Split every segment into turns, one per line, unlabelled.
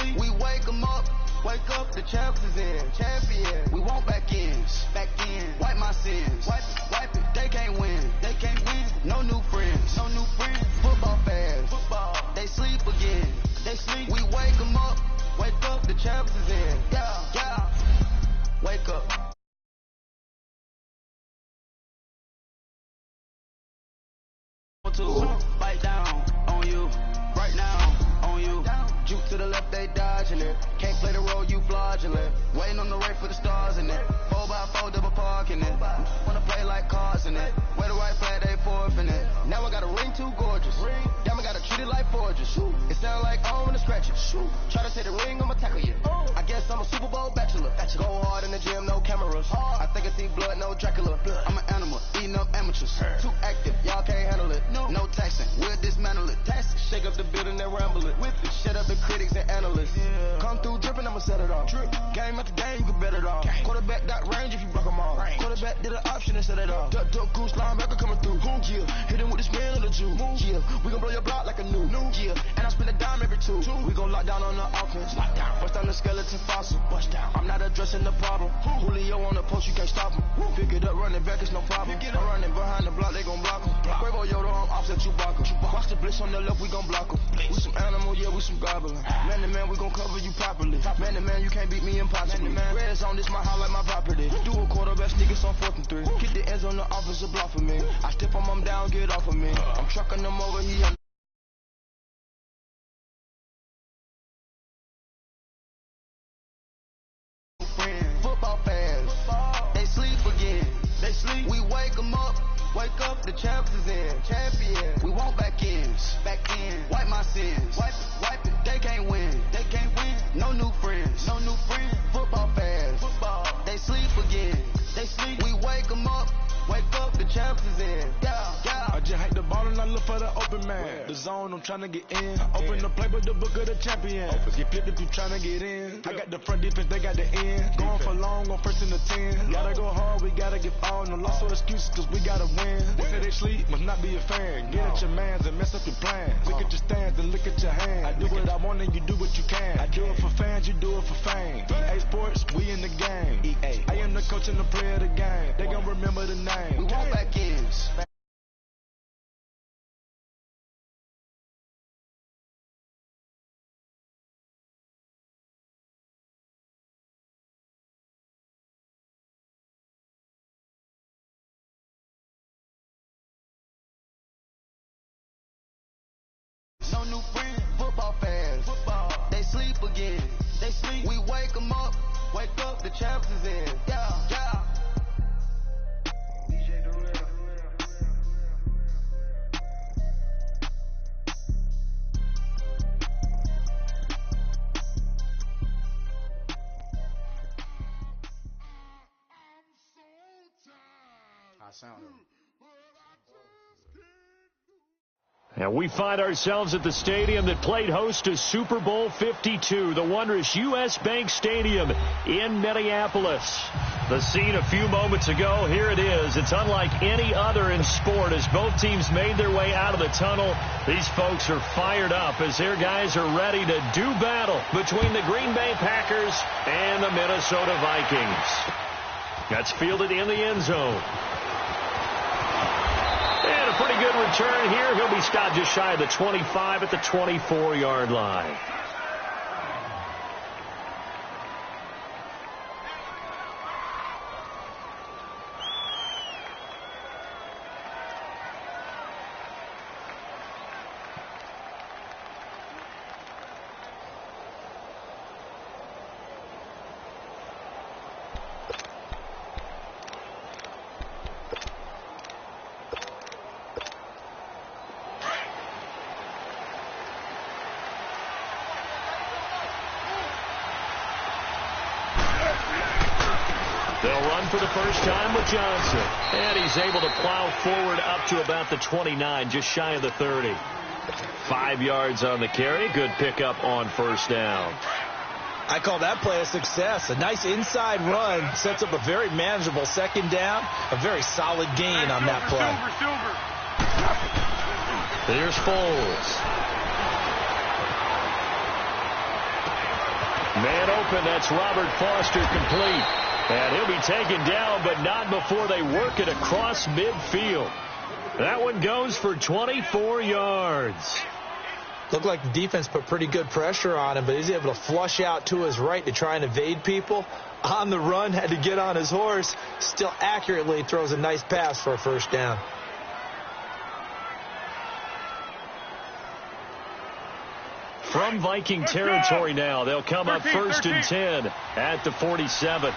sleep. We wake them up. Wake up, the champs is in. Champion. We want back ends. Back in. Wipe my sins. Wipe it. They can't win. They can't win. No new friends. No new friends. Football fans. Football. They sleep again. They sleep. We wake them up. Wake up, the champs is in. Yeah, yeah. Wake up. Bite down on you. Right now on you. Juke to the left, they dodging it. Can't play the role, you fraudulent. Waiting on the race for the stars in it. 4x4 double parking it. Wanna play like cars in it. Where the right flag, they forfeit it. Now I got a ring too gorgeous. Damn, I gotta treat it like forges. It sound like I'm gonna scratch it. Try to say the ring, I'ma tackle you. I guess I'm a Super Bowl bachelor. Go hard in the gym, no cameras. I think I see blood, no Dracula. I'm an animal, eating up amateurs. Too active, y'all can't handle it. No taxing, we'll dismantle it. Shake up the building and ramble it. Whip it, shut up the critics and analysts. Come through dripping, I'ma set it off. Game after game, you can bet it off. Quarterback got range if you broke them off. Quarterback did an option and set it off. Duck, goose, linebacker coming through. Yeah, hit him with the spin of the Jew. Yeah, we gon' blow your block like a new. Yeah, and I spend a dime every two. We gon' lock down on the offense. Bust down the skeleton fossil. I'm not addressing the problem. Julio on the post, you can't stop him. Pick it up, running back, it's no problem. I'm running behind the block, they gon' block him. Quavo Yoda, I'm offset Chewbacca. Watch the blitz on the left, we gon' block him. We some animal, yeah, we some gobbler. Man to man, we gon' cover you properly. Man to man, you can't beat me impossibly. Red zone, this my highlight, my property. Do a quarterback sneakers on 4th and 3. Kick the ends on the offensive block for me. I step on them down, get off of me. I'm trucking them over, he on. Football fans, they sleep again. They sleep. We wake them up. Wake up, the champs is in. Champion. We want back ends. Back in. Wipe my sins. Wipe it. They can't win. They can't win. No new friends. No new friends. Football fans. Football. They sleep again. They sleep. We wake them up. Wake up, the champs is in. Yeah, yeah.
I just hate the ball and I look for the open man. The zone, I'm trying to get in. Open the playbook, the book of the champion. Get flipped if you trying to get in. I got the front defense, they got the end. Going for long, on 1st and 10. Gotta go hard, we gotta give all. No loss or excuses, cause we gotta win. They say they sleep, must not be a fan. Get at your mans and mess up your plans. Look at your stands and look at your hands. I do what I want and you do what you can. I do it for fans, you do it for fame. EA Sports, we in the game. I am the coach and the player of the game. They gon' remember the name.
We want back ends. No new friends, football fans. Football. They sleep again. They sleep. We wake them up. Wake up, the champs is in. Yeah, yeah.
And we find ourselves at the stadium that played host to Super Bowl 52, the wondrous U.S. Bank Stadium in Minneapolis. The scene a few moments ago, here it is. It's unlike any other in sport as both teams made their way out of the tunnel. These folks are fired up as their guys are ready to do battle between the Green Bay Packers and the Minnesota Vikings. That's fielded in the end zone. And a pretty good return here. He'll be stopped just shy of the 25 at the 24-yard line. They'll run for the first time with Johnson. And he's able to plow forward up to about the 29, just shy of the 30. 5 yards on the carry. Good pickup on first down.
I call that play a success. A nice inside run sets up a very manageable second down. A very solid gain on that play.
Here's Foles. Man open, that's Robert Foster complete. And he'll be taken down, but not before they work it across midfield. That one goes for 24 yards.
Looked like the defense put pretty good pressure on him, but he's able to flush out to his right to try and evade people. On the run, had to get on his horse. Still accurately throws a nice pass for a first down.
From Viking territory now, they'll come up 1st and 10 at the 47.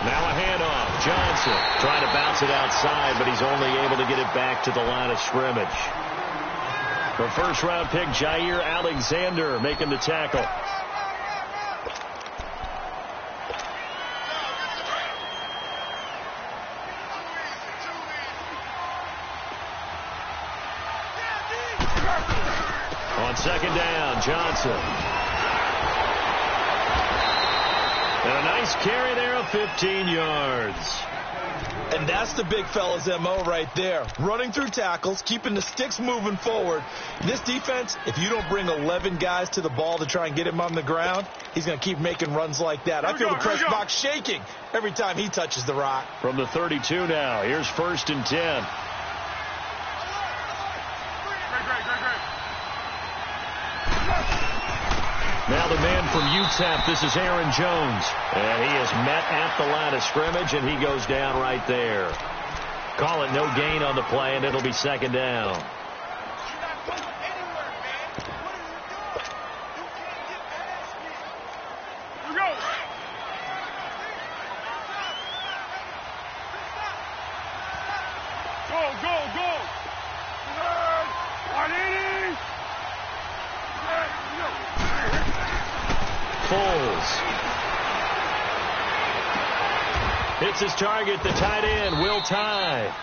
Now a handoff. Johnson trying to bounce it outside, but he's only able to get it back to the line of scrimmage. The first-round pick, Jair Alexander, making the tackle. On second down, Johnson. And a nice carry there of 15 yards.
And that's the big fella's MO right there. Running through tackles, keeping the sticks moving forward. This defense, if you don't bring 11 guys to the ball to try and get him on the ground, he's going to keep making runs like that. I feel the press box shaking every time he touches the rock.
From the 32 now, here's 1st and 10. Now the man from UTEP, this is Aaron Jones. And he is met at the line of scrimmage, and he goes down right there. Call it no gain on the play, and it'll be second down. Hits his target, the tight end, Will Tye.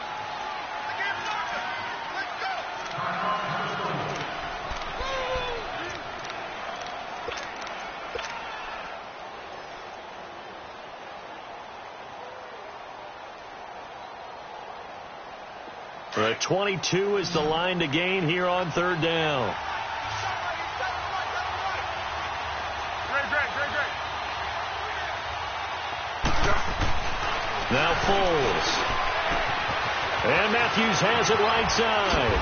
The 22 is the line to gain here on 3rd down. Now Foles. And Matthews has it right side.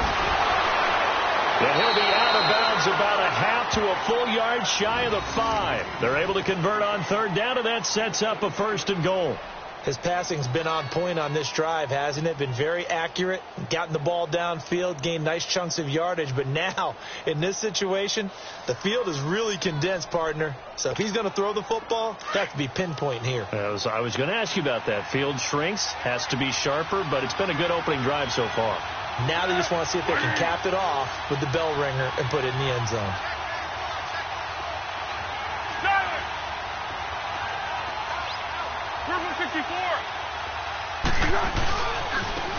And he'll be out of bounds about a half to a full yard shy of the 5. They're able to convert on 3rd down, and that sets up a 1st and goal.
His passing's been on point on this drive, hasn't it? Been very accurate, gotten the ball downfield, gained nice chunks of yardage. But now, in this situation, the field is really condensed, partner. So if he's going to throw the football, that has to be pinpoint here.
I was going to ask you about that. Field shrinks, has to be sharper, but it's been a good opening drive so far.
Now they just want to see if they can cap it off with the bell ringer and put it in the end zone.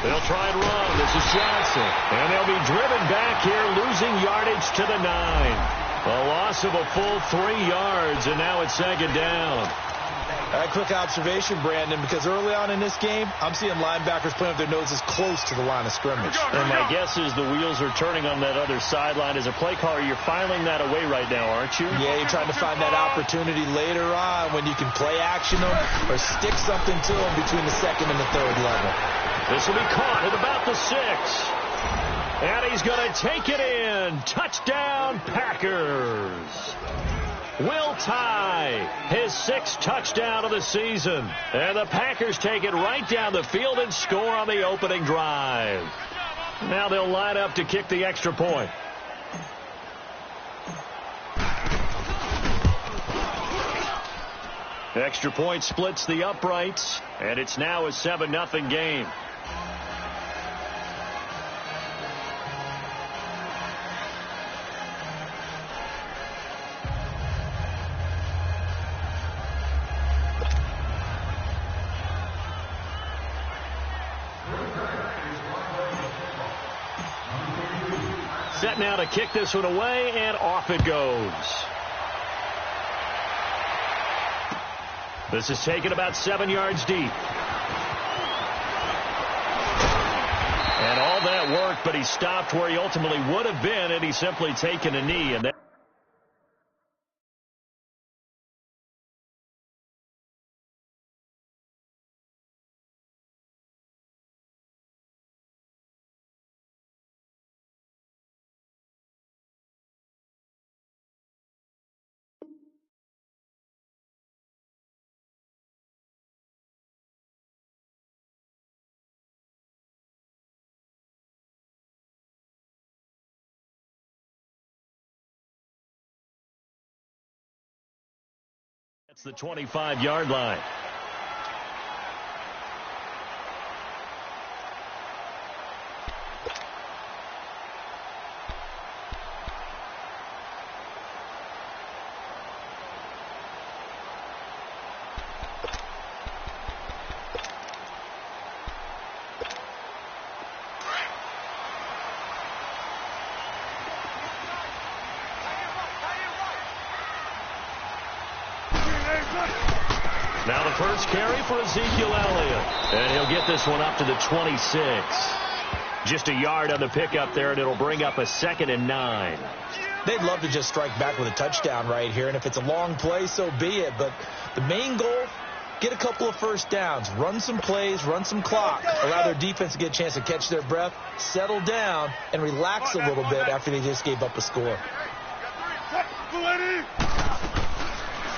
They'll try and run. This is Johnson. And they'll be driven back here, losing yardage to the 9. A loss of a full 3 yards, and now it's second down.
A quick observation, Brandon, because early on in this game, I'm seeing linebackers playing with their noses close to the line of scrimmage.
And my guess is the wheels are turning on that other sideline. As a play caller, you're filing that away right now, aren't you?
Yeah, you're trying to find that opportunity later on when you can play action them or stick something to them between the 2nd and the 3rd level.
This will be caught at about the 6. And he's going to take it in. Touchdown, Packers. Will Tye, his 6th touchdown of the season. And the Packers take it right down the field and score on the opening drive. Now they'll line up to kick the extra point. Extra point splits the uprights, and it's now a 7-0 game. Set now to kick this one away, and off it goes. This is taken about 7 yards deep. And all that work, but he stopped where he ultimately would have been, and he's simply taken a knee. And It's the 25-yard line. Now the first carry for Ezekiel Elliott. And he'll get this one up to the 26. Just a yard on the pickup there, and it'll bring up a 2nd and 9.
They'd love to just strike back with a touchdown right here, and if it's a long play, so be it. But the main goal, get a couple of first downs, run some plays, run some clock, allow their defense to get a chance to catch their breath, settle down, and relax a little bit after they just gave up a score.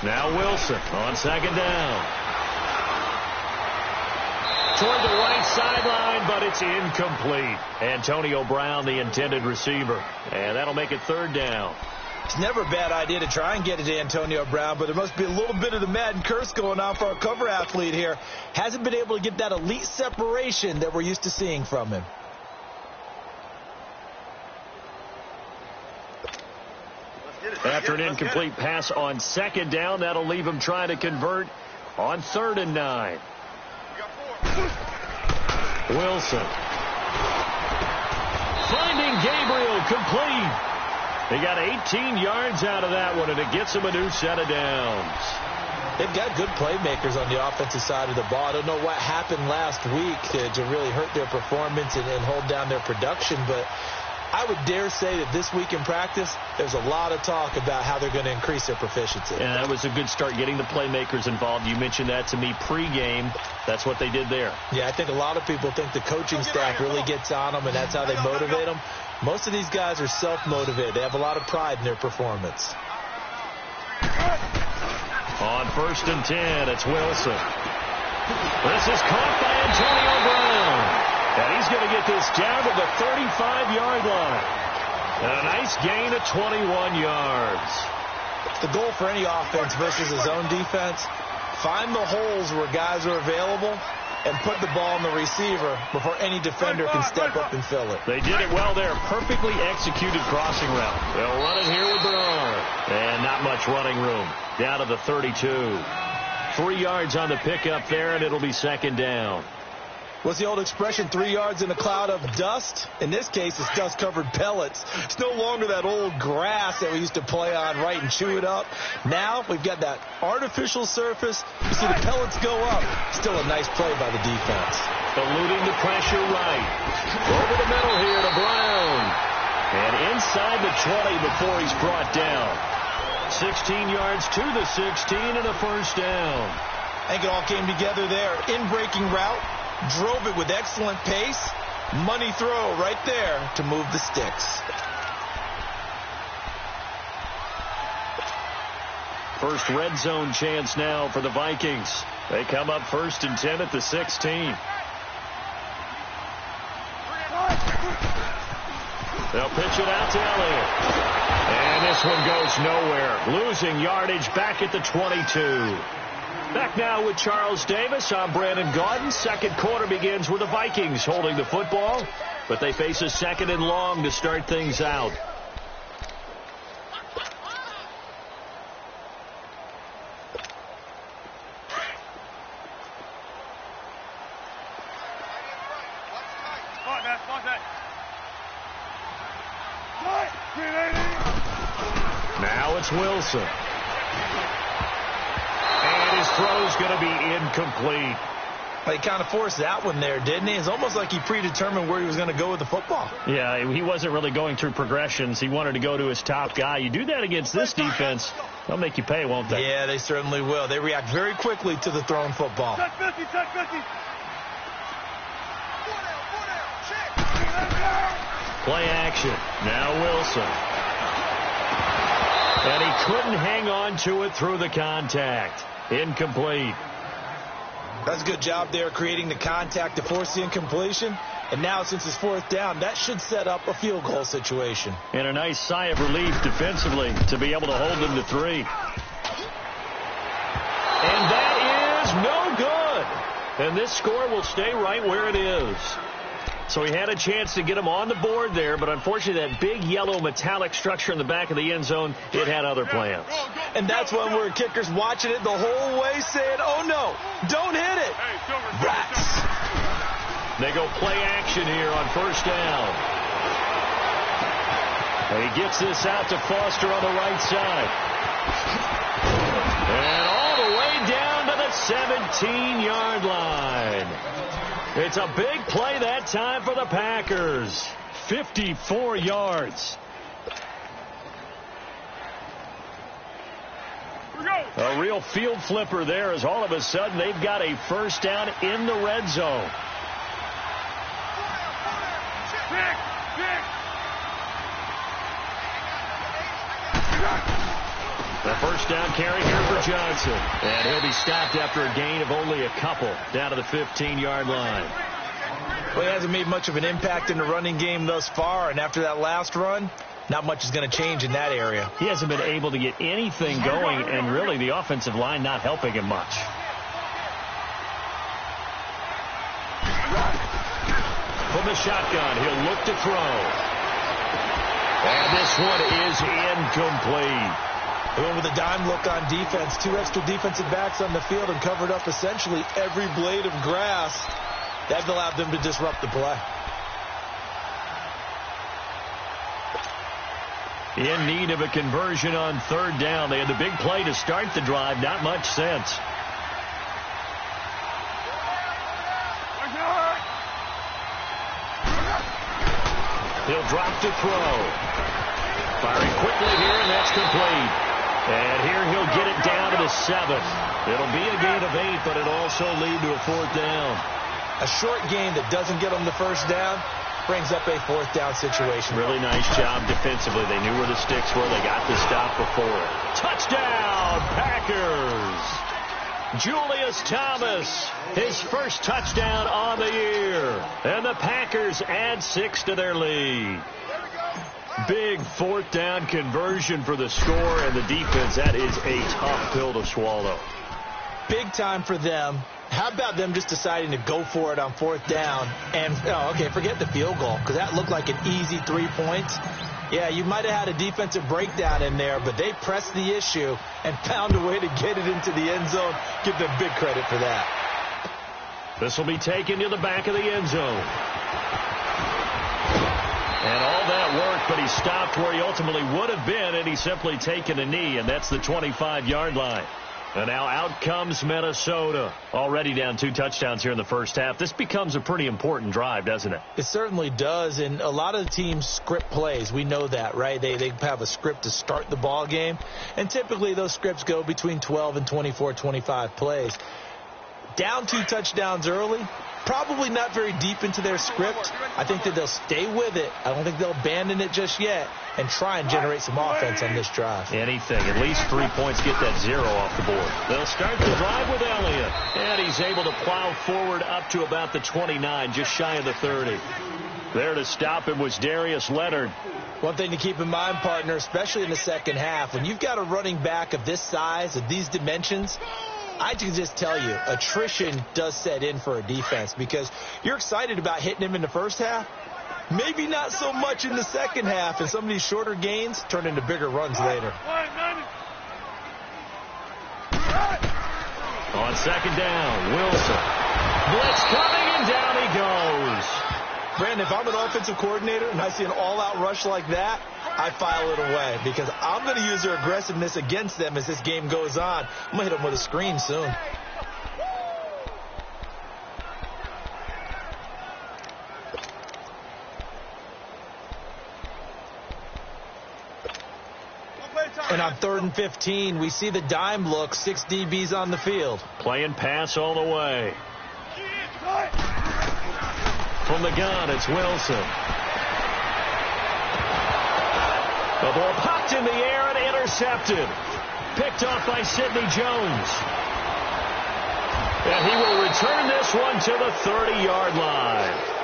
Now Wilson on 2nd down. Toward the right sideline, but it's incomplete. Antonio Brown, the intended receiver. And that'll make it 3rd down.
It's never a bad idea to try and get it to Antonio Brown, but there must be a little bit of the Madden curse going on for our cover athlete here. Hasn't been able to get that elite separation that we're used to seeing from him.
After an incomplete pass on 2nd down, that'll leave him trying to convert on 3rd and 9. Wilson. Finding Gabriel complete. He got 18 yards out of that one, and it gets him a new set of downs.
They've got good playmakers on the offensive side of the ball. I don't know what happened last week to really hurt their performance and hold down their production, but I would dare say that this week in practice, there's a lot of talk about how they're going to increase their proficiency.
And that was a good start, getting the playmakers involved. You mentioned that to me pregame. That's what they did there.
Yeah, I think a lot of people think the coaching staff really gets on them, and that's how they motivate them. Most of these guys are self-motivated. They have a lot of pride in their performance.
On 1st and 10, it's Wilson. This is caught by Antonio Brown. And he's going to get this down to the 35-yard line. And a nice gain of 21 yards.
The goal for any offense versus his own defense, find the holes where guys are available and put the ball in the receiver before any defender can step up and fill it.
They did it well there. Perfectly executed crossing route. They'll run it here with Bernard. And not much running room. Down to the 32. 3 yards on the pickup there, and it'll be 2nd down.
What's the old expression, 3 yards in a cloud of dust? In this case, it's dust-covered pellets. It's no longer that old grass that we used to play on, right, and chew it up. Now we've got that artificial surface. You see the pellets go up. Still a nice play by the defense.
Eluding the pressure right. Over the middle here to Brown. And inside the 20 before he's brought down. 16 yards to the 16 and a 1st down.
I think it all came together there. In-breaking route. Drove it with excellent pace. Money throw right there to move the sticks.
First red zone chance now for the Vikings. They come up 1st and 10 at the 16. They'll pitch it out to Elliott. And this one goes nowhere. Losing yardage back at the 22. Back now with Charles Davis. I'm Brandon Gaudin. 2nd quarter begins with the Vikings holding the football, but they face a 2nd and long to start things out. Now it's Wilson. And his throw's going to be incomplete.
He kind of forced that one there, didn't he? It's almost like he predetermined where he was going to go with the football.
Yeah, he wasn't really going through progressions. He wanted to go to his top guy. You do that against this defense, they'll make you pay, won't they?
Yeah, they certainly will. They react very quickly to the thrown football.
Play action. Now Wilson. And he couldn't hang on to it through the contact. Incomplete.
That's a good job there creating the contact to force the incompletion. And now since it's 4th down, that should set up a field goal situation.
And a nice sigh of relief defensively to be able to hold them to 3. is no good. And this score will stay right where it is. So he had a chance to get him on the board there, but unfortunately that big yellow metallic structure in the back of the end zone, it had other plans.
And that's when we're kickers watching it the whole way saying, oh no, don't hit it. Rats.
They go play action here on first down. And he gets this out to Foster on the right side. And all the way down to the 17-yard line. It's a big play that time for the Packers. 54 yards. A real field flipper there as all of a sudden they've got a first down in the red zone. The first down carry here for Johnson. And he'll be stopped after a gain of only a couple down to the 15-yard line.
Well, he hasn't made much of an impact in the running game thus far, and after that last run, not much is going to change in that area.
He hasn't been able to get anything going, and really the offensive line not helping him much. From the shotgun, he'll look to throw. And this one is incomplete.
Going with a dime look on defense, 2 extra defensive backs on the field and covered up essentially every blade of grass. That allowed them to disrupt the play.
In need of a conversion on third down. They had the big play to start the drive. Not much sense. He'll drop to throw. Firing quickly here, and that's complete. And here he'll get it down to the 7. It'll be a gain of 8, but it'll also lead to a fourth down.
A short gain that doesn't get them the first down brings up a fourth down situation.
Really nice job defensively. They knew where the sticks were. They got the stop before it. Touchdown, Packers! Julius Thomas, his first touchdown on the year. And the Packers add 6 to their lead. Big fourth down conversion for the score, and the defense, that is a tough pill to swallow.
Big time for them. How about them just deciding to go for it on fourth down? And, forget the field goal, because that looked like an easy 3 points. Yeah, you might have had a defensive breakdown in there, but they pressed the issue and found a way to get it into the end zone. Give them big credit for that.
This will be taken to the back of the end zone. And all that worked, but he stopped where he ultimately would have been, and he's simply taken a knee, and that's the 25-yard line. And now out comes Minnesota. Already down 2 touchdowns here in the first half. This becomes a pretty important drive, doesn't it?
It certainly does, and a lot of the teams script plays. We know that, right? They have a script to start the ball game, and typically those scripts go between 12 and 24, 25 plays. Down 2 touchdowns early, probably not very deep into their script. I think that they'll stay with it. I don't think they'll abandon it just yet and try and generate some offense on this drive.
Anything. At least 3 points, get that 0 off the board. They'll start the drive with Elliott. And he's able to plow forward up to about the 29, just shy of the 30. There to stop him was Darius Leonard.
One thing to keep in mind, partner, especially in the second half, when you've got a running back of this size, of these dimensions, I can just tell you, attrition does set in for a defense because you're excited about hitting him in the first half. Maybe not so much in the second half, and some of these shorter gains turn into bigger runs later.
On second down, Wilson. Blitz coming, and down he goes.
Brandon, if I'm an offensive coordinator and I see an all-out rush like that, I file it away because I'm going to use their aggressiveness against them as this game goes on. I'm going to hit them with a screen soon. And on 3rd and 15, we see the dime look, 6 DBs on the field.
Playing pass all the way. From the gun, it's Wilson. The ball popped in the air and intercepted. Picked off by Sidney Jones. And he will return this one to the 30-yard line.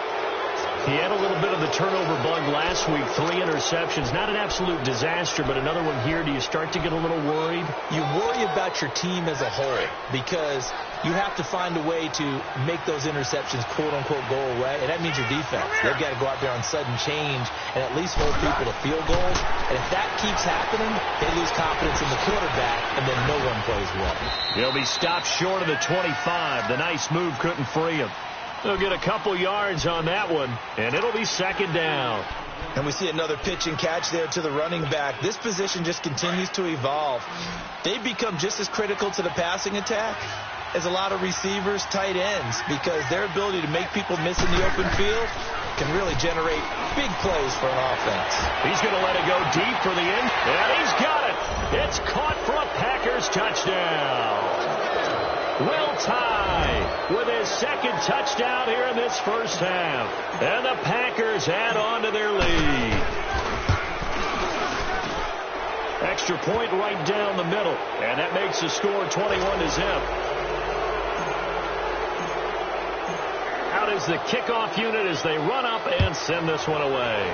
He had a little bit of the turnover bug last week, 3 interceptions. Not an absolute disaster, but another one here. Do you start to get a little worried?
You worry about your team as a whole because you have to find a way to make those interceptions, quote-unquote, go away, and that means your defense. They've got to go out there on sudden change and at least hold people to field goals. And if that keeps happening, they lose confidence in the quarterback, and then no one plays well.
He'll be stopped short of the 25. The nice move couldn't free him. They'll get a couple yards on that one, and it'll be second down.
And we see another pitch and catch there to the running back. This position just continues to evolve. They've become just as critical to the passing attack as a lot of receivers, tight ends, because their ability to make people miss in the open field can really generate big plays for an offense.
He's going to let it go deep for the end, and he's got it. It's caught for a Packers touchdown. Will Tye with his second touchdown here in this first half. And the Packers add on to their lead. Extra point right down the middle. And that makes the score 21-0. Out is the kickoff unit as they run up and send this one away.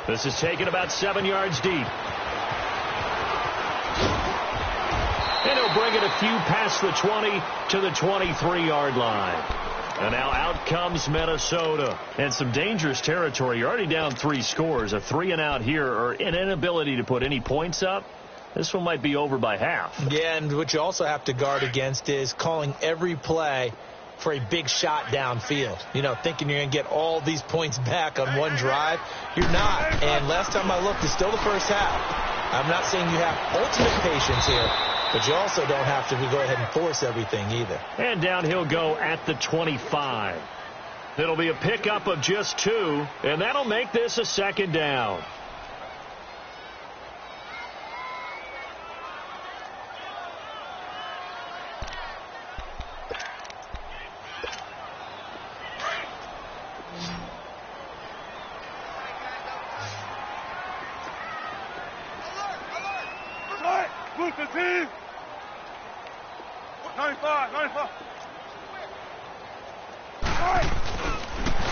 This is taken about 7 yards deep. And he'll bring it a few past the 20 to the 23-yard line. And now out comes Minnesota. And some dangerous territory. You're already down 3 scores. A 3-and-out here, or an inability to put any points up. This one might be over by half.
Yeah, and what you also have to guard against is calling every play for a big shot downfield. You know, thinking you're going to get all these points back on one drive. You're not. And last time I looked, it's still the first half. I'm not saying you have ultimate patience here, but you also don't have to go ahead and force everything either.
And down he'll go at the 25. It'll be a pickup of just 2, and that'll make this a second down.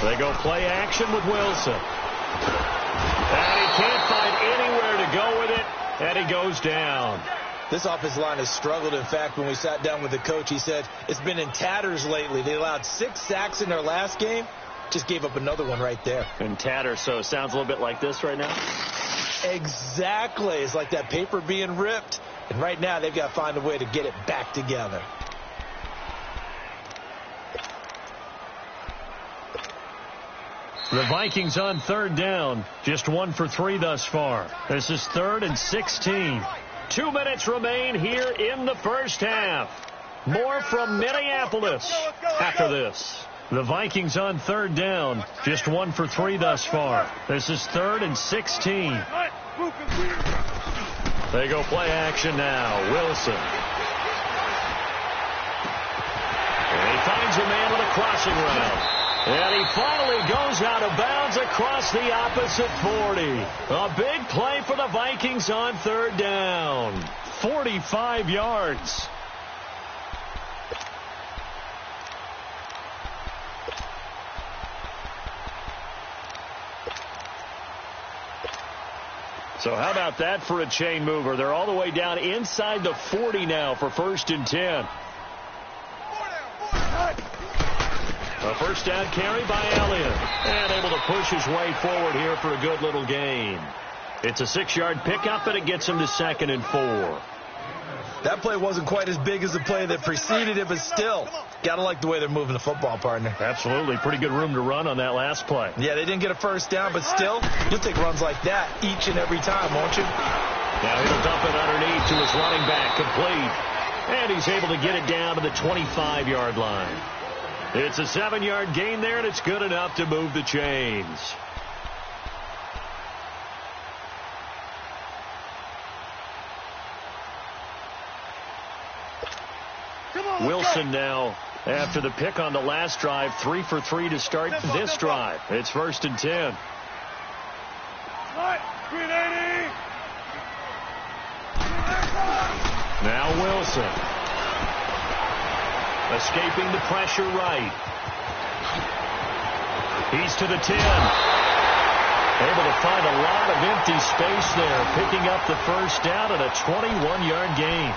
They go play action with Wilson. And he can't find anywhere to go with it, and he goes down.
This offensive line has struggled. In fact, when we sat down with the coach, he said it's been in tatters lately. They allowed 6 sacks in their last game. Just gave up another one right there.
In tatters, so it sounds a little bit like this right now?
Exactly. It's like that paper being ripped. And right now, they've got to find a way to get it back together.
The Vikings on third down. Just 1 for 3 thus far. This is 3rd and 16. 2 minutes remain here in the first half. More from Minneapolis after this. The Vikings on third down. Just 1 for 3 thus far. This is 3rd and 16. They go play action now. Wilson. And he finds a man with a crossing route. And he finally goes out of bounds across the opposite 40. A big play for the Vikings on third down. 45 yards. So how about that for a chain mover? They're all the way down inside the 40 now for 1st and 10. A first down carry by Elliott. And able to push his way forward here for a good little gain. It's a 6-yard pickup, and it gets him to 2nd and 4.
That play wasn't quite as big as the play that preceded it, but still, got to like the way they're moving the football, partner.
Absolutely. Pretty good room to run on that last play.
Yeah, they didn't get a first down, but still, you'll take runs like that each and every time, won't you?
Now he'll dump it underneath to his running back, complete. And he's able to get it down to the 25-yard line. It's a 7-yard gain there, and it's good enough to move the chains. Wilson now, after the pick on the last drive, 3 for 3 to start this drive. It's 1st and 10. Now Wilson. Escaping the pressure right. He's to the 10. Able to find a lot of empty space there, picking up the first down and a 21-yard gain.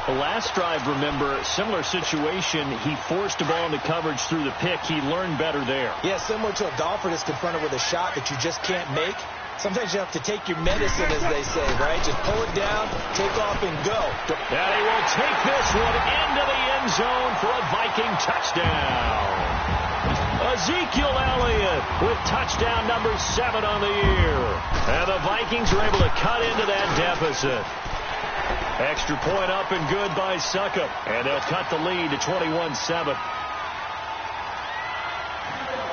The last drive, remember, similar situation. He forced a ball into coverage through the pick. He learned better there.
Yeah, similar to a golfer that's confronted with a shot that you just can't make. Sometimes you have to take your medicine, as they say, right? Just pull it down, take off, and go.
And he will take this one into the end zone for a Viking touchdown. Ezekiel Elliott with touchdown number 7 on the year. And the Vikings are able to cut into that deficit. Extra point up and good by Succop. And they'll cut the lead to 21-7.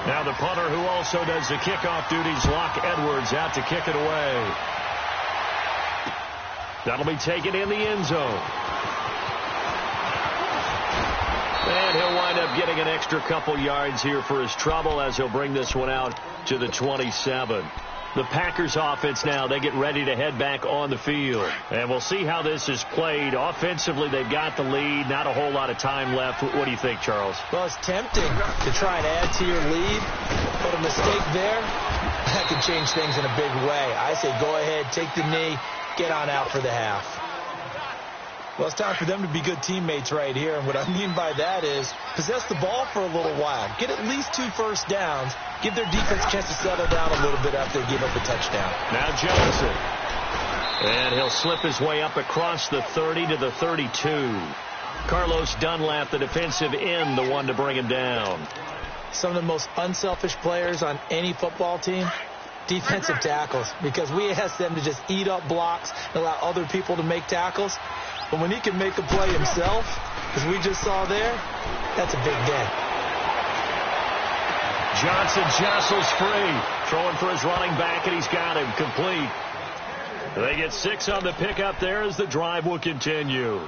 Now the punter, who also does the kickoff duties, Locke Edwards, out to kick it away. That'll be taken in the end zone. And he'll wind up getting an extra couple yards here for his trouble as he'll bring this one out to the 27. The Packers offense now, they get ready to head back on the field. And we'll see how this is played. Offensively, they've got the lead. Not a whole lot of time left. What do you think, Charles?
Well, it's tempting to try and add to your lead, but a mistake there, that can change things in a big way. I say go ahead, take the knee, get on out for the half. Well, it's time for them to be good teammates right here, and what I mean by that is possess the ball for a little while. Get at least 2 first downs. Give their defense a chance to settle down a little bit after they give up a touchdown.
Now Johnson. And he'll slip his way up across the 30 to the 32. Carlos Dunlap, the defensive end, the one to bring him down.
Some of the most unselfish players on any football team, defensive tackles, because we ask them to just eat up blocks and allow other people to make tackles. But when he can make a play himself, as we just saw there, that's a big day.
Johnson jostles free. Throwing for his running back, and he's got him complete. They get 6 on the pickup there as the drive will continue.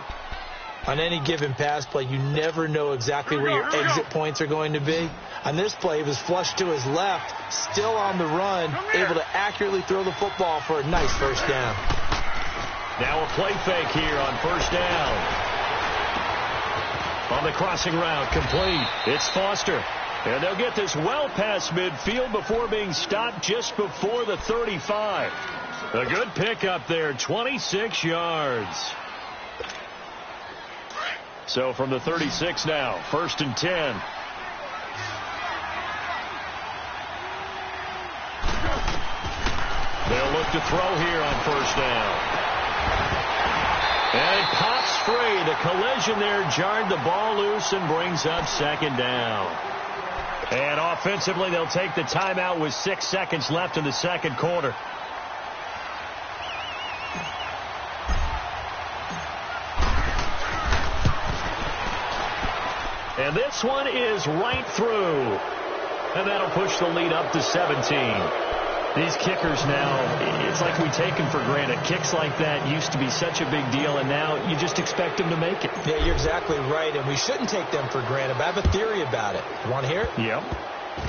On any given pass play, you never know exactly where your exit points are going to be. On this play, he was flushed to his left, still on the run, able to accurately throw the football for a nice first down.
Now a play fake here on first down. On the crossing route, complete. It's Foster. And they'll get this well past midfield before being stopped just before the 35. A good pickup there, 26 yards. So from the 36 now, 1st and 10. They'll look to throw here on first down. And it pops free. The collision there jarred the ball loose and brings up 2nd down. And offensively, they'll take the timeout with 6 seconds left in the 2nd quarter. And this one is right through. And that'll push the lead up to 17. These kickers now, it's like we take them for granted. Kicks like that used to be such a big deal, and now you just expect them to make it.
Yeah, you're exactly right, and we shouldn't take them for granted. But I have a theory about it. You want to hear it?
Yep.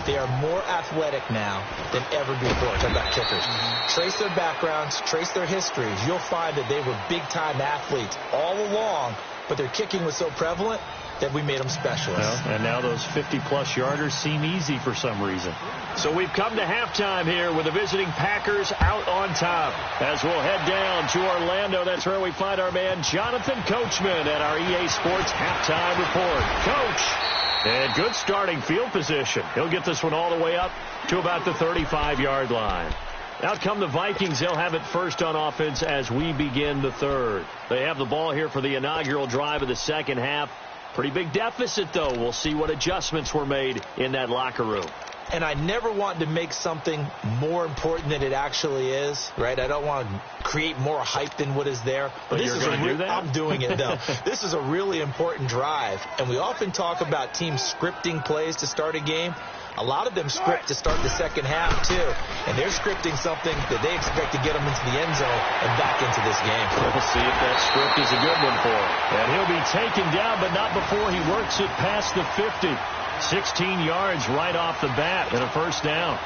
They are more athletic now than ever before. Talk about kickers. Trace their backgrounds, trace their histories. You'll find that they were big-time athletes all along, but their kicking was so prevalent that we made them specialists.
Well, and now those 50-plus yarders seem easy for some reason. So we've come to halftime here with the visiting Packers out on top. As we'll head down to Orlando, that's where we find our man Jonathan Coachman at our EA Sports Halftime Report. Coach, and good starting field position. He'll get this one all the way up to about the 35-yard line. Out come the Vikings. They'll have it first on offense as we begin the 3rd. They have the ball here for the inaugural drive of the 2nd half. Pretty big deficit, though. We'll see what adjustments were made in that locker room.
And I never want to make something more important than it actually is, right? I don't want to create more hype than what is there.
But this is going to do that?
I'm doing it, though. This is a really important drive. And we often talk about teams scripting plays to start a game. A lot of them script to start the 2nd half, too. And they're scripting something that they expect to get them into the end zone and back into this game.
We'll see if that script is a good one for him. And he'll be taken down, but not before he works it past the 50. 16 yards right off the bat and a first down.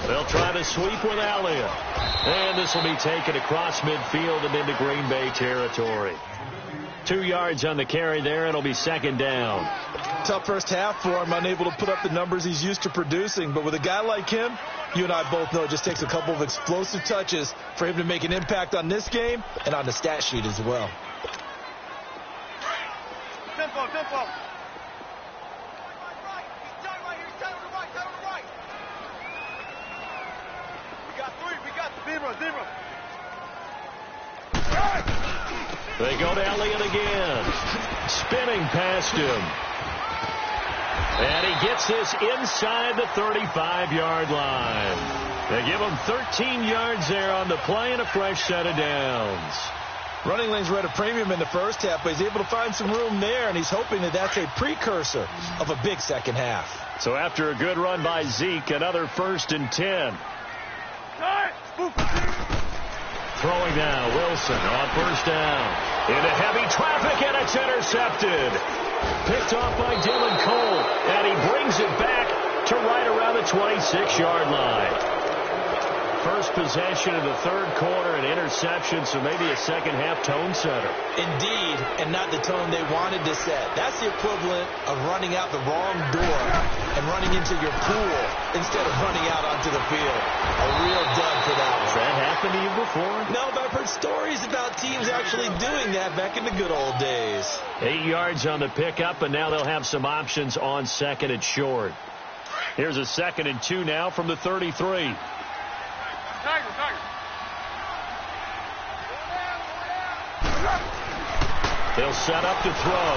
They'll try to sweep with Elliott. And this will be taken across midfield and into Green Bay territory. 2 yards on the carry there. It'll be 2nd down.
Tough first half for him, unable to put up the numbers he's used to producing. But with a guy like him, you and I both know it just takes a couple of explosive touches for him to make an impact on this game and on the stat sheet as well.
Tempo. We got zero.
They go to Elliott again. Spinning past him. And he gets this inside the 35-yard line. They give him 13 yards there on the play and a fresh set of downs.
Running lanes were at a premium in the first half, but he's able to find some room there, and he's hoping that that's a precursor of a big second half.
So after a good run by Zeke, another 1st and 10. Throwing now, Wilson on 1st down. Into heavy traffic, and it's intercepted. Picked off by Dylan Cole, and he brings it back to right around the 26-yard line. First possession of the third quarter, an interception, so maybe a second-half tone setter.
Indeed, and not the tone they wanted to set. That's the equivalent of running out the wrong door and running into your pool instead of running out onto the field. A real dud for that one.
Has that happened to you before?
No, but I've heard stories about teams actually doing that back in the good old days.
8 yards on the pickup, and now they'll have some options on second and short. Here's a 2nd and 2 now from the 33.
Tiger.
They'll set up to throw.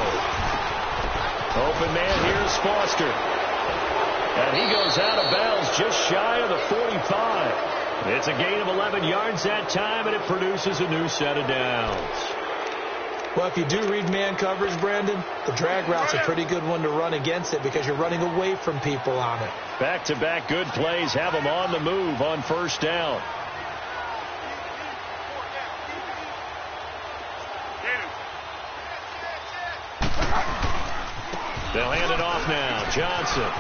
Open man, here's Foster. And he goes out of bounds just shy of the 45. It's a gain of 11 yards that time, and it produces a new set of downs.
Well, if you do read man coverage, Brandon, the drag route's a pretty good one to run against it because you're running away from people on it.
Back-to-back good plays have them on the move on 1st down. They'll hand it off now. Johnson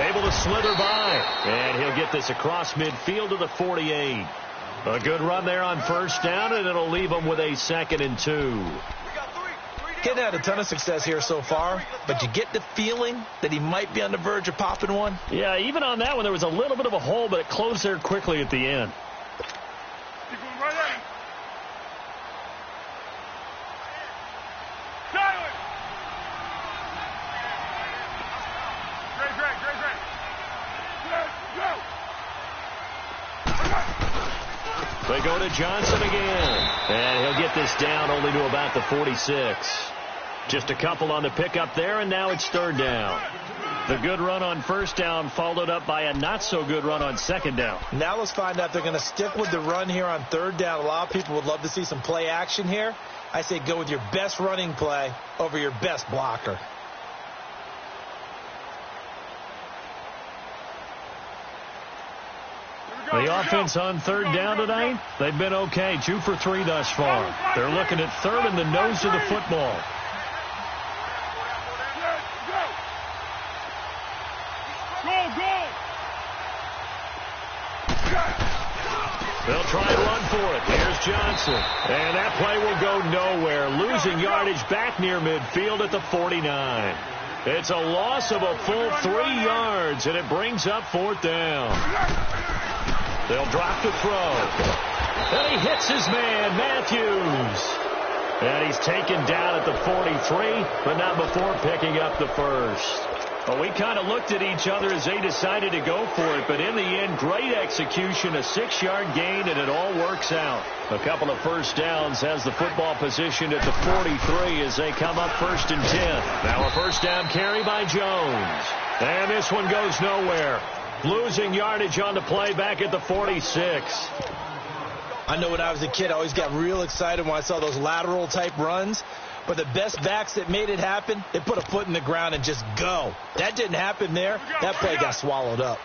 able to slither by, and he'll get this across midfield to the 48. A good run there on 1st down, and it'll leave them with a 2nd and 2.
Getting had a ton of success here so far, but you get the feeling that he might be on the verge of popping one.
Yeah, even on that one, there was a little bit of a hole, but it closed there quickly at the end.
Keep going right at him.
They go to Johnson again, and he'll get this down only to about the 46. Just a couple on the pickup there, and now it's 3rd down. The good run on 1st down followed up by a not-so-good run on 2nd down.
Now let's find out if they're going to stick with the run here on 3rd down. A lot of people would love to see some play action here. I say go with your best running play over your best blocker.
The offense on 3rd down tonight, they've been okay. 2 for 3 thus far. They're looking at 3rd and the nose of the football. They'll try and run for it. Here's Johnson. And that play will go nowhere. Losing yardage back near midfield at the 49. It's a loss of a full 3 yards, and it brings up 4th down. They'll drop to throw. And he hits his man, Matthews. And he's taken down at the 43, but not before picking up the first. Well, we kind of looked at each other as they decided to go for it, but in the end, great execution, a 6-yard gain, and it all works out. A couple of first downs has the football position at the 43 as they come up 1st and 10. Now a first down carry by Jones. And this one goes nowhere. Losing yardage on the play back at the 46.
I know when I was a kid, I always got real excited when I saw those lateral-type runs. But the best backs that made it happen, they put a foot in the ground and just go. That didn't happen there. That play got swallowed up.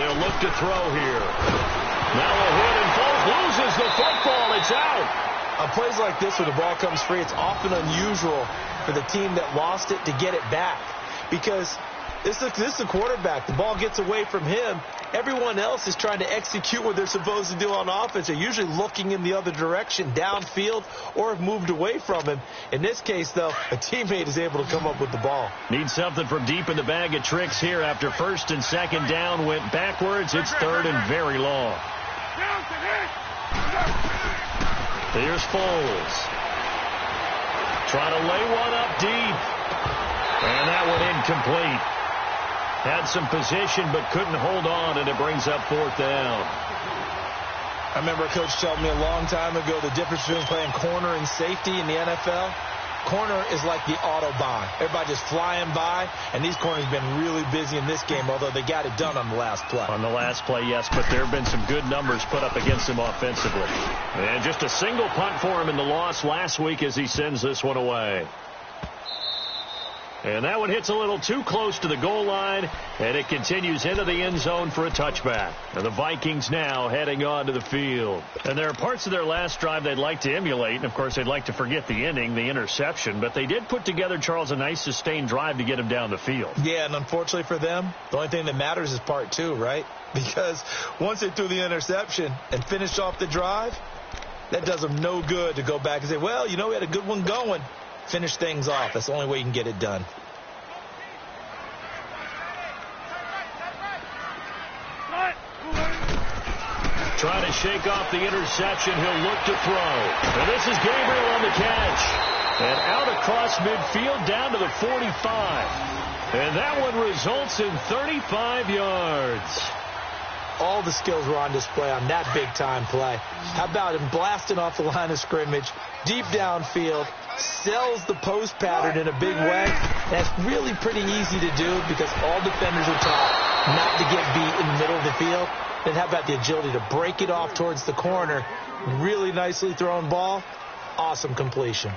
They'll look to throw here. Now a hit and Foles loses the football. It's out.
On plays like this where the ball comes free, it's often unusual for the team that lost it to get it back. Because This is the quarterback. The ball gets away from him. Everyone else is trying to execute what they're supposed to do on offense. They're usually looking in the other direction, downfield, or have moved away from him. In this case, though, a teammate is able to come up with the ball.
Need something from deep in the bag of tricks here after first and second down went backwards. It's third and very long. Here's Foles. Trying to lay one up deep. And that one incomplete. Had some position but couldn't hold on, and it brings up fourth down.
I remember a coach told me a long time ago the difference between playing corner and safety in the NFL. Corner is like the Autobahn. Everybody just flying by, and these corners have been really busy in this game, although they got it done on the last play.
On the last play, yes, but there have been some good numbers put up against him offensively. And just a single punt for him in the loss last week as he sends this one away. And that one hits a little too close to the goal line, and it continues into the end zone for a touchback. And the Vikings now heading on to the field. And there are parts of their last drive they'd like to emulate, and of course they'd like to forget the ending, the interception, but they did put together, Charles, a nice sustained drive to get him down the field.
Yeah, and unfortunately for them, the only thing that matters is part two, right? Because once they threw the interception and finished off the drive, that does them no good to go back and say, well, you know, we had a good one going. Finish things off. That's the only way you can get it done.
Trying to shake off the interception. He'll look to throw. And this is Gabriel on the catch. And out across midfield down to the 45. And that one results in 35 yards.
All the skills were on display on that big-time play. How about him blasting off the line of scrimmage, deep downfield, sells the post pattern in a big way. That's really pretty easy to do because all defenders are taught not to get beat in the middle of the field. Then how about the agility to break it off towards the corner? Really nicely thrown ball. Awesome completion.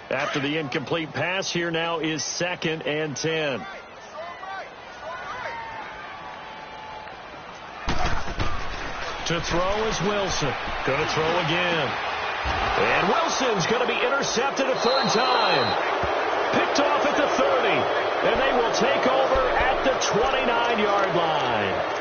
After the incomplete pass, here now is 2nd and 10. To throw is Wilson. Going to throw again. And Wilson's going to be intercepted a third time. Picked off at the 30. And they will take over at the 29-yard line.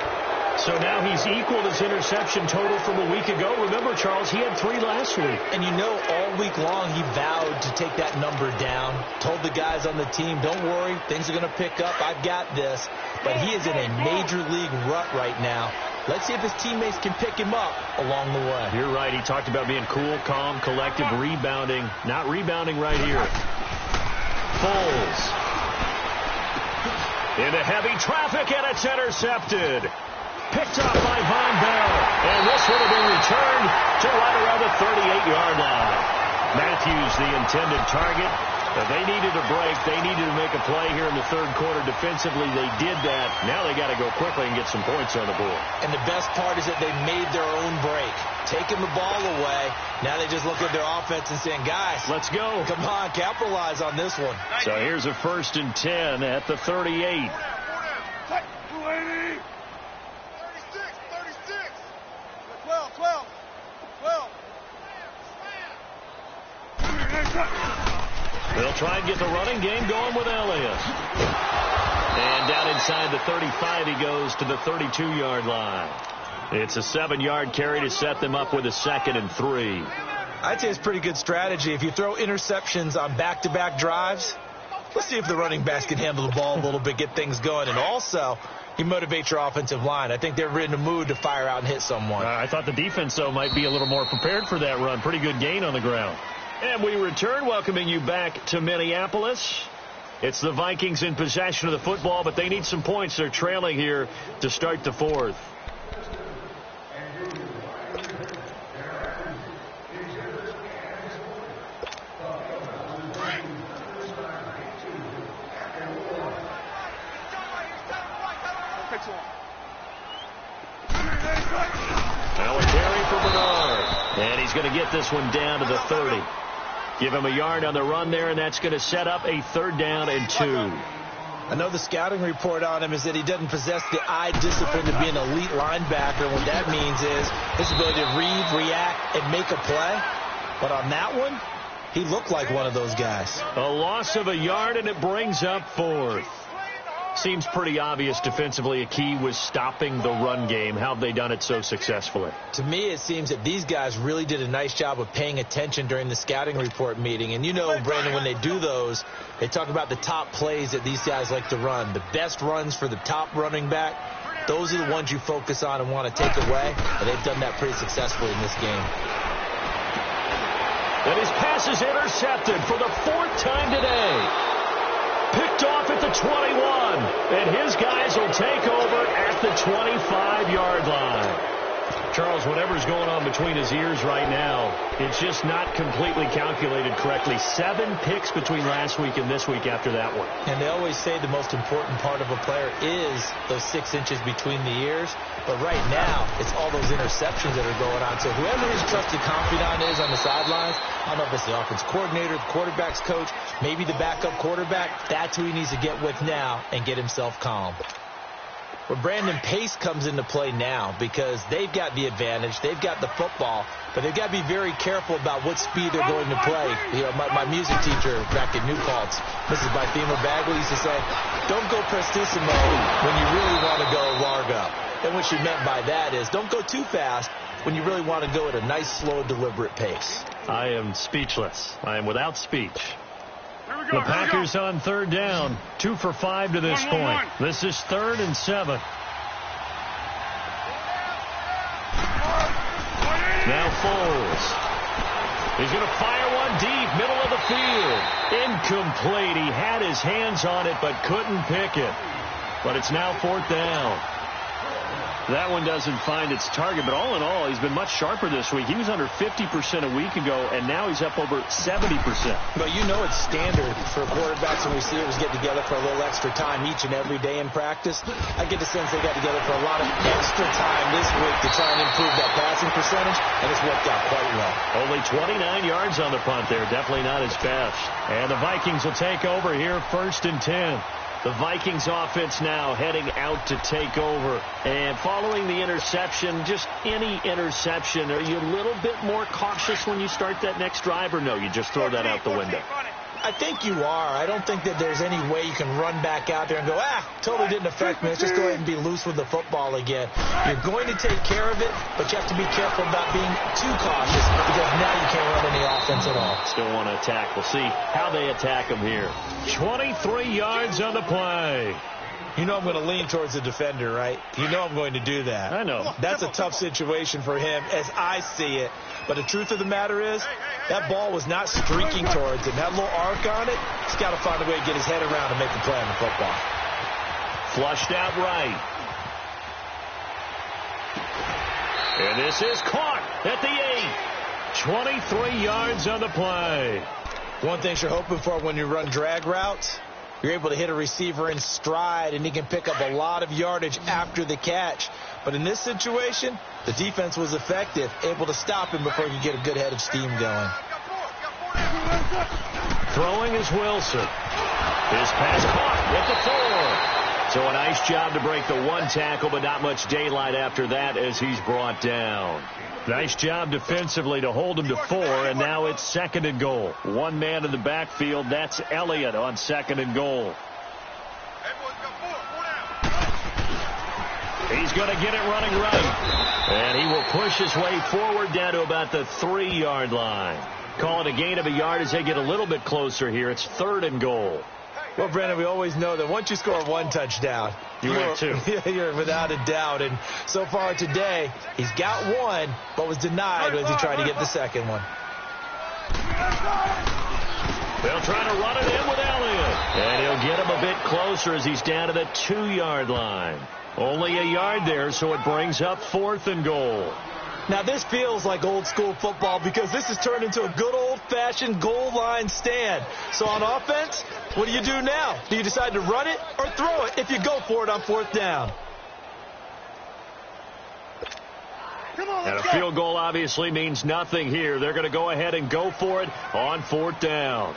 So now he's equaled his interception total from a week ago. Remember, Charles, he had 3 last week.
And you know, all week long he vowed to take that number down. Told the guys on the team, don't worry, things are going to pick up. I've got this. But he is in a major league rut right now. Let's see if his teammates can pick him up along the way.
You're right. He talked about being cool, calm, collective, rebounding. Not rebounding right here. Foles. Into heavy traffic, and it's intercepted. Picked up by Von Bell. And this would have been returned to right around the 38-yard line. Matthews, the intended target. But they needed a break. They needed to make a play here in the third quarter defensively. They did that. Now they got to go quickly and get some points on the board.
And the best part is that they made their own break. Taking the ball away. Now they just look at their offense and saying, guys,
let's go.
Come on, capitalize on this one.
So here's a 1st and 10 at the 38.
12.
They'll try and get the running game going with Elliott. And down inside the 35, he goes to the 32-yard line. It's a 7-yard carry to set them up with a 2nd and 3.
I'd say it's pretty good strategy. If you throw interceptions on back-to-back drives, let's see if the running backs can handle the ball a little bit, get things going. And also, you motivate your offensive line. I think they're in a mood to fire out and hit someone.
I thought the defense, though, might be a little more prepared for that run. Pretty good gain on the ground. And we return, welcoming you back to Minneapolis. It's the Vikings in possession of the football, but they need some points. They're trailing here to start the fourth. Now a carry for Bernard. And he's going to get this one down to the 30. Give him a yard on the run there, and that's going to set up a 3rd down and 2.
I know the scouting report on him is that he doesn't possess the eye discipline to be an elite linebacker. What that means is his ability to read, react, and make a play. But on that one, he looked like one of those guys.
A loss of a yard, and it brings up 4th. Seems pretty obvious defensively a key was stopping the run game. How have they done it so successfully?
To me, it seems that these guys really did a nice job of paying attention during the scouting report meeting. And you know, Brandon, when they do those, they talk about the top plays that these guys like to run. The best runs for the top running back, those are the ones you focus on and want to take away. And they've done that pretty successfully in this game.
And his pass is intercepted for the 4th time today. Picked off at the 21, and his guys will take over at the 25-yard line. Charles, whatever's going on between his ears right now, it's just not completely calculated correctly. 7 picks between last week and this week after that one.
And they always say the most important part of a player is those 6 inches between the ears. But right now, it's all those interceptions that are going on. So whoever his trusted confidant is on the sidelines, I don't know if it's the offense coordinator, the quarterback's coach, maybe the backup quarterback, that's who he needs to get with now and get himself calm. But Brandon, pace comes into play now because they've got the advantage. They've got the football, but they've got to be very careful about what speed they're going to play. You know, my music teacher back at New Paltz, Mrs. Bythema Bagley, used to say, don't go prestissimo when you really want to go largo. And what she meant by that is don't go too fast when you really want to go at a nice, slow, deliberate pace.
I am speechless. I am without speech. The Packers on 3rd down. 2 for 5 to this point. This is 3rd and 7. Now Foles. He's going to fire one deep, middle of the field. Incomplete. He had his hands on it but couldn't pick it. But it's now 4th down. That one doesn't find its target, but all in all, he's been much sharper this week. He was under 50% a week ago, and now he's up over 70%.
But you know it's standard for quarterbacks and receivers get together for a little extra time each and every day in practice. I get the sense they got together for a lot of extra time this week to try and improve that passing percentage, and it's worked out quite well.
Only 29 yards on the punt there. Definitely not his best. And the Vikings will take over here, 1st and 10. The Vikings offense now heading out to take over. And following the interception, just any interception, are you a little bit more cautious when you start that next drive, or no, you just throw that out the window?
I think you are. I don't think that there's any way you can run back out there and go, totally didn't affect me. Let's just go ahead and be loose with the football again. You're going to take care of it, but you have to be careful about being too cautious because now you can't run any offense at all.
Still want to attack. We'll see how they attack them here. 23 yards on the play.
You know I'm going to lean towards the defender, right? You know I'm going to do that.
I know.
That's a tough situation for him as I see it. But the truth of the matter is, that ball was not streaking towards him. That little arc on it, he's got to find a way to get his head around and make the play on the football.
Flushed out right. And this is caught at the 8. 23 yards on the play.
One thing you're hoping for when you run drag routes, you're able to hit a receiver in stride, and he can pick up a lot of yardage after the catch. But in this situation, the defense was effective, able to stop him before he could get a good head of steam going.
Throwing is Wilson. His pass caught at the 4. So a nice job to break the 1 tackle, but not much daylight after that as he's brought down. Nice job defensively to hold him to 4, and now it's 2nd and goal. 1 man in the backfield. That's Elliott on 2nd and goal. He's going to get it running right. And he will push his way forward down to about the 3-yard line. Call it a gain of a yard as they get a little bit closer here. It's 3rd and goal.
Well, Brandon, we always know that once you score 1 touchdown,
you're 2.
You're without a doubt. And so far today, he's got 1, but was denied as he tried to get the 2nd one.
They'll try to run it in with Elliott. And he'll get him a bit closer as he's down to the 2-yard line. Only a yard there, so it brings up 4th and goal.
Now, this feels like old school football because this has turned into a good old-fashioned goal line stand. So on offense, what do you do now? Do you decide to run it or throw it if you go for it on 4th down?
And a field goal obviously means nothing here. They're going to go ahead and go for it on 4th down.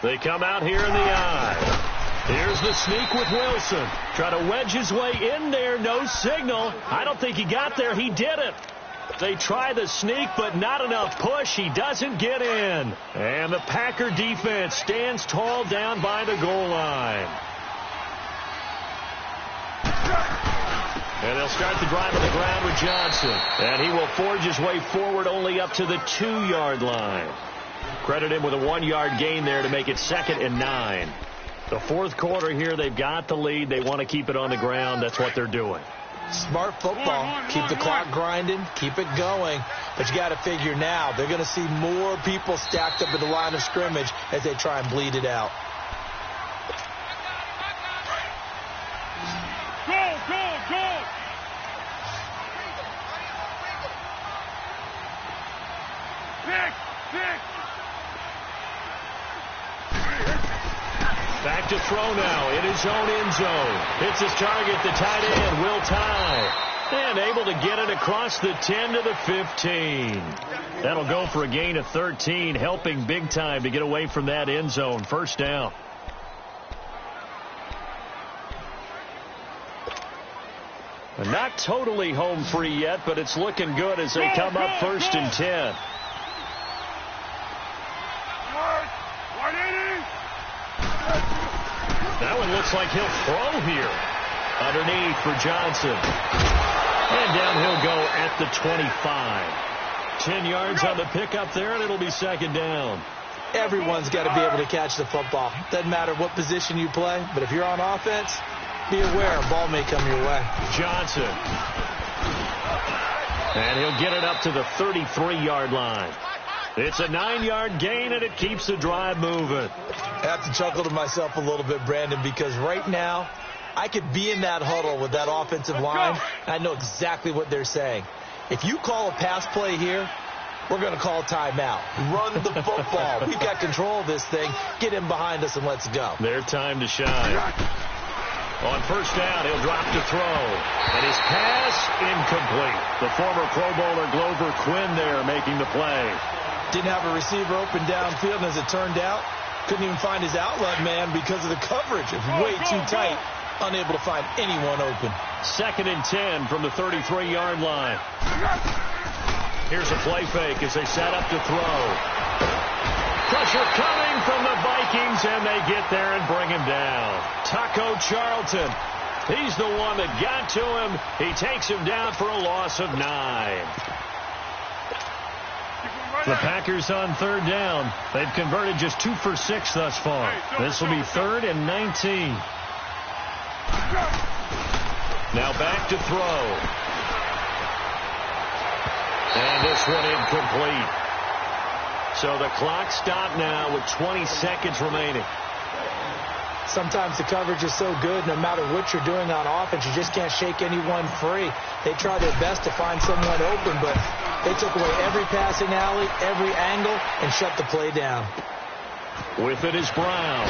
They come out here in the eye. Here's the sneak with Wilson. Try to wedge his way in there. No signal. I don't think he got there. He did it. They try the sneak, but not enough push. He doesn't get in. And the Packer defense stands tall down by the goal line. And they'll start the drive on the ground with Johnson. And he will forge his way forward only up to the 2-yard line. Credit him with a 1-yard gain there to make it 2nd and 9. The fourth quarter here, they've got the lead. They want to keep it on the ground. That's what they're doing.
Smart football. Keep the clock grinding. Keep it going. But you got to figure now, they're going to see more people stacked up at the line of scrimmage as they try and bleed it out.
Go! Pick!
Back to throw now in his own end zone. Hits his target, the tight end, Will Tye. And able to get it across the 10 to the 15. That'll go for a gain of 13, helping big time to get away from that end zone. First down. Not totally home free yet, but it's looking good as they come up 1st and 10. That one looks like he'll throw here. Underneath for Johnson. And down he'll go at the 25. 10 yards on the pickup there, and it'll be 2nd down.
Everyone's got to be able to catch the football. Doesn't matter what position you play, but if you're on offense, be aware a ball may come your way.
Johnson. And he'll get it up to the 33-yard line. It's a 9-yard gain, and it keeps the drive moving.
I have to chuckle to myself a little bit, Brandon, because right now I could be in that huddle with that offensive line, and I know exactly what they're saying. If you call a pass play here, we're going to call timeout. Run the football. We've got control of this thing. Get in behind us and let's go.
Their time to shine. On first down, he'll drop to throw. And his pass incomplete. The former Pro Bowler Glover Quinn there making the play.
Didn't have a receiver open downfield, and as it turned out, couldn't even find his outlet man because of the coverage. It's way too tight. Unable to find anyone open.
2nd and 10 from the 33-yard line. Here's a play fake as they set up to throw. Pressure coming from the Vikings, and they get there and bring him down. Taco Charlton. He's the one that got to him. He takes him down for a loss of 9. The Packers on 3rd down. They've converted just 2 for 6 thus far. This will be 3rd and 19. Now back to throw. And this one incomplete. So the clock stopped now with 20 seconds remaining.
Sometimes the coverage is so good, no matter what you're doing on offense, you just can't shake anyone free. They try their best to find someone open, but they took away every passing alley, every angle, and shut the play down.
With it is Brown.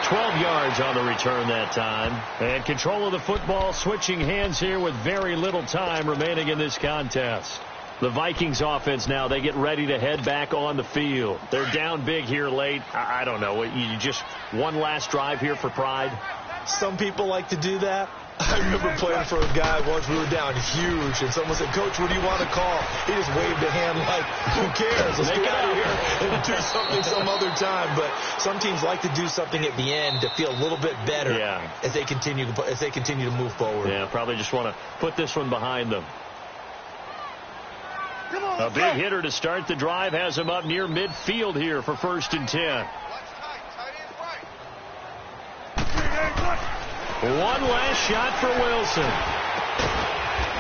12 yards on the return that time. And control of the football, switching hands here with very little time remaining in this contest. The Vikings offense now, they get ready to head back on the field. They're down big here late. I don't know. You just one last drive here for pride?
Some people like to do that. I remember playing for a guy once. We were down huge, and someone said, "Coach, what do you want to call?" He just waved a hand like, "Who cares? Let's get out of here and do something some other time." But some teams like to do something at the end to feel a little bit better as they continue to move forward.
Yeah, probably just want to put this one behind them. A big hitter to start the drive has him up near midfield here for 1st and 10. One last shot for Wilson.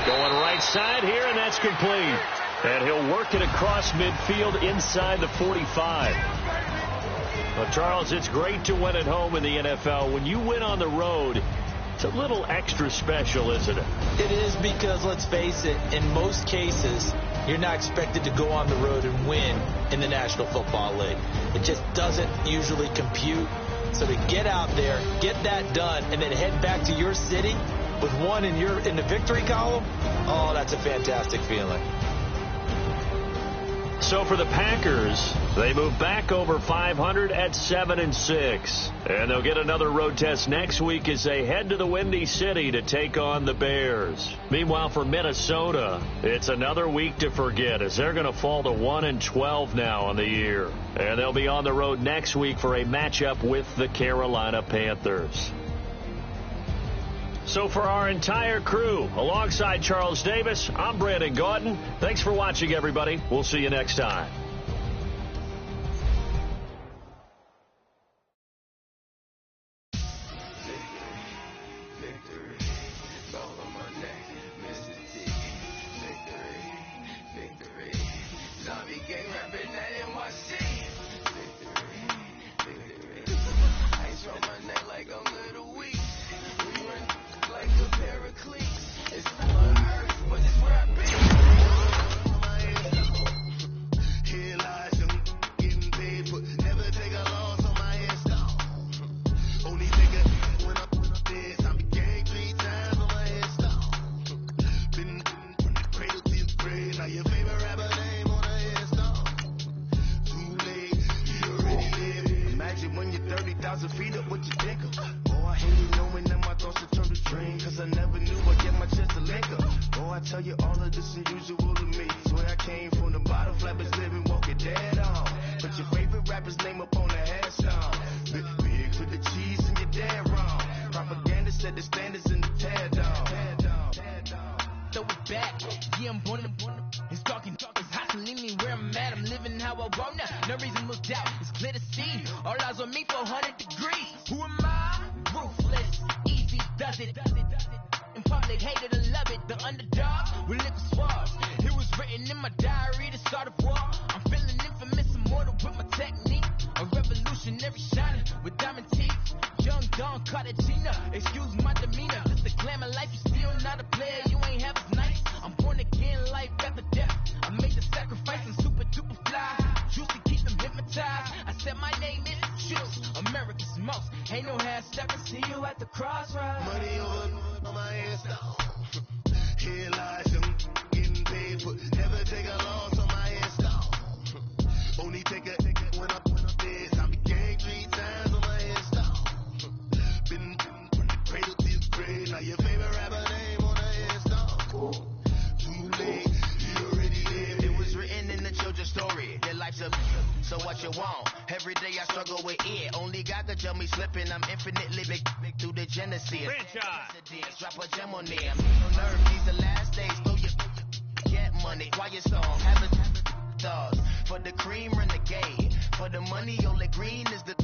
Going right side here, and that's complete. And he'll work it across midfield inside the 45. Well, Charles, it's great to win at home in the NFL. When you win on the road, it's a little extra special, isn't it?
It is, because let's face it, in most cases, you're not expected to go on the road and win in the National Football League. It just doesn't usually compute. So to get out there, get that done, and then head back to your city with one in the victory column, oh, that's a fantastic feeling.
So for the Packers, they move back over 500 at 7-6. And they'll get another road test next week as they head to the Windy City to take on the Bears. Meanwhile, for Minnesota, it's another week to forget as they're going to fall to 1-12 now on the year. And they'll be on the road next week for a matchup with the Carolina Panthers. So for our entire crew, alongside Charles Davis, I'm Brandon Gaudin. Thanks for watching, everybody. We'll see you next time.
So what you want? Every day I struggle with it. Only God could tell me slipping. I'm infinitely big through the Genesis.
Franchise.
Drop a gem on there. I'm on nerve. These the last days. Throw your get money. Quiet song. Have a stars. For the cream, renegade. For the money, only green is the